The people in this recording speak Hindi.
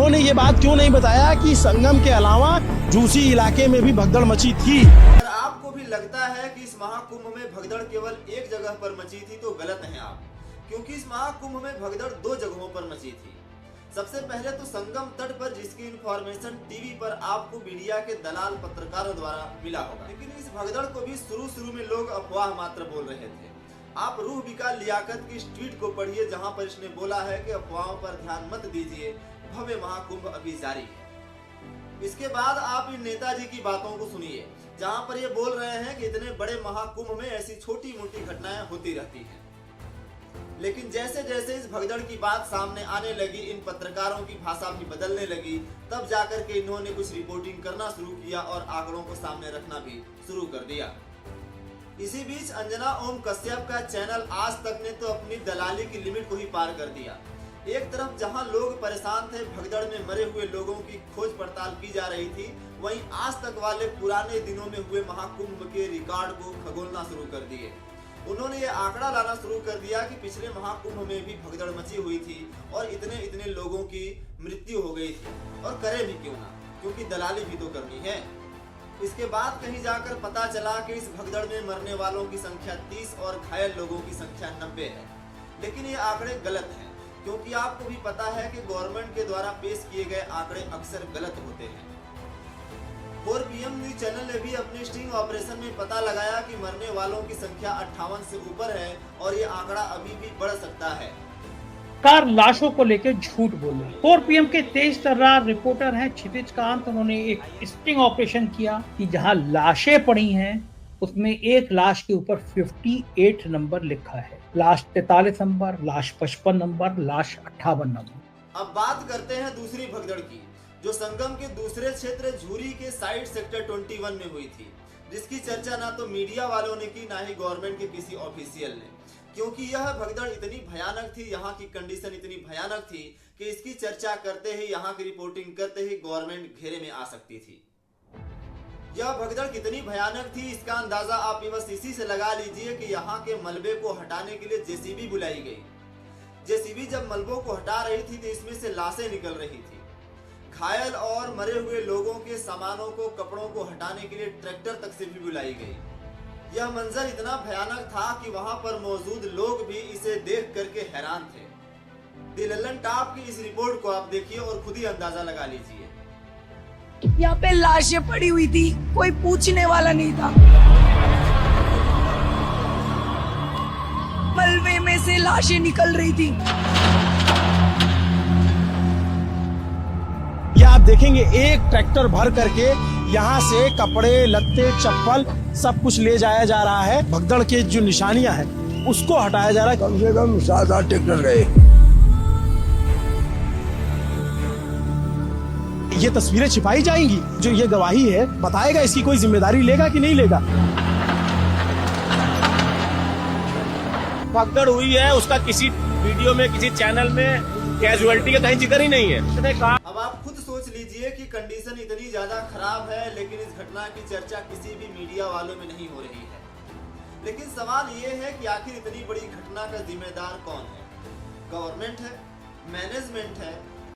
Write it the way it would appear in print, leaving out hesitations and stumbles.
इन्होंने ये बात क्यों नहीं बताया कि संगम के अलावा झूसी इलाके में भी भगदड़ मची थी। अगर आपको भी लगता है कि इस महाकुंभ में भगदड़ केवल एक जगह पर मची थी तो गलत हैं आप, क्योंकि इस महाकुंभ में भगदड़ 2 जगहों पर मची थी। सबसे पहले तो संगम तट पर, जिसकी इंफॉर्मेशन टीवी पर आपको मीडिया के दलाल पत्रकारों द्वारा मिला होगा। लेकिन इस भगदड़ को भी शुरू में लोग अफवाह मात्र बोल रहे थे। आप रूह बिका लियाकत की इस ट्वीट को पढ़िए, जहां पर इसने बोला है कि अफवाहों पर ध्यान मत दीजिए, भव्य महाकुंभ अभी जारी है। इसके बाद आप इन नेताजी की बातों को सुनिए, जहां पर ये बोल रहे हैं कि इतने बड़े महाकुंभ में ऐसी छोटी मोटी घटनाएं होती रहती हैं। लेकिन जैसे जैसे इस भगदड़ की बात सामने आने लगी, इन पत्रकारों की भाषा भी बदलने लगी, तब जाकर के इन्होंने कुछ रिपोर्टिंग करना शुरू किया और आंकड़ों को सामने रखना भी शुरू कर दिया। इसी बीच अंजना ओम कश्यप का चैनल आज तक ने तो अपनी दलाली की लिमिट को ही पार कर दिया। एक तरफ जहां लोग परेशान थे, भगदड़ में मरे हुए लोगों की खोज पड़ताल की जा रही थी, वहीं आज तक वाले पुराने दिनों में हुए महाकुंभ के रिकॉर्ड को खगोलना शुरू कर दिए। उन्होंने ये आंकड़ा लाना शुरू कर दिया कि पिछले महाकुंभ में भी भगदड़ मची हुई थी और इतने लोगों की मृत्यु हो गई थी, और करे भी क्यों ना, क्योंकि दलाली भी तो करनी है। इसके बाद कहीं जाकर पता चला कि इस भगदड़ में मरने वालों की संख्या 30 और घायल लोगों की संख्या 90 है। लेकिन ये आंकड़े गलत हैं, क्योंकि आपको भी पता है कि गवर्नमेंट के द्वारा पेश किए गए आंकड़े अक्सर गलत होते हैं। 4PM न्यूज चैनल ने भी अपने स्टिंग ऑपरेशन में पता लगाया कि मरने वालों की संख्या 58 से ऊपर है और ये आंकड़ा अभी भी बढ़ सकता है। कार लाशों को लेकर झूठ बोले। 4PM के तेज तर्रार रिपोर्टर हैं क्षितिज कांत। उन्होंने एक स्टिंग ऑपरेशन किया कि जहां लाशें पड़ी हैं उसमें एक लाश के ऊपर 58 नंबर लिखा है, लाश 43 नंबर, लाश 55 नंबर, लाश 58 नंबर। अब बात करते हैं दूसरी भगदड़ की, जो संगम के दूसरे क्षेत्र झूरी के साइड सेक्टर 21 में हुई थी, जिसकी चर्चा ना तो मीडिया वालों ने की, ना ही गवर्नमेंट के किसी ऑफिशियल ने, क्योंकि यह भगदड़ इतनी भयानक थी, यहाँ की कंडीशन इतनी भयानक थी कि इसकी चर्चा करते ही, यहाँ की रिपोर्टिंग करते ही गवर्नमेंट घेरे में आ सकती थी। यह भगदड़ कितनी भयानक थी, इसका अंदाजा आप बस इसी से लगा लीजिए कि यहाँ के मलबे को हटाने के लिए जेसीबी बुलाई गई। जेसीबी जब मलबों को हटा रही थी तो इसमें से लाशें निकल रही थी। घायल और मरे हुए लोगों के सामानों को, कपड़ों को हटाने के लिए ट्रैक्टर तक से भी बुलाई गई। यह मंजर इतना भयानक था कि वहां पर मौजूद लोग भी इसे देख करके हैरान थे। द लल्लन टॉप की इस रिपोर्ट को आप देखिए और खुद ही अंदाजा लगा लीजिए। यहाँ पे लाशें पड़ी हुई थी, कोई पूछने वाला नहीं था। मलबे में से लाशें निकल रही थी। ये आप देखेंगे एक ट्रैक्टर भर करके यहाँ से कपड़े, लत्ते, चप्पल सब कुछ ले जाया जा रहा है। भगदड़ के जो निशानियां हैं उसको हटाया जा रहा है। कम से कम 7-8 ट्रैक्टर गए। ये तस्वीरें छिपाई जाएंगी, जो ये गवाही है बताएगा इसकी कोई जिम्मेदारी लेगा कि नहीं लेगा। भगदड़ हुई है, उसका किसी वीडियो में, किसी चैनल में कैजुअलिटी का कहीं जिक्र ही नहीं है। अब आप खुद सोच लीजिए कि कंडीशन इतनी ज्यादा खराब है, लेकिन इस घटना की चर्चा किसी भी मीडिया वालों में नहीं हो रही है। लेकिन सवाल ये है कि आखिर इतनी बड़ी घटना का जिम्मेदार कौन है? गवर्नमेंट है, मैनेजमेंट है,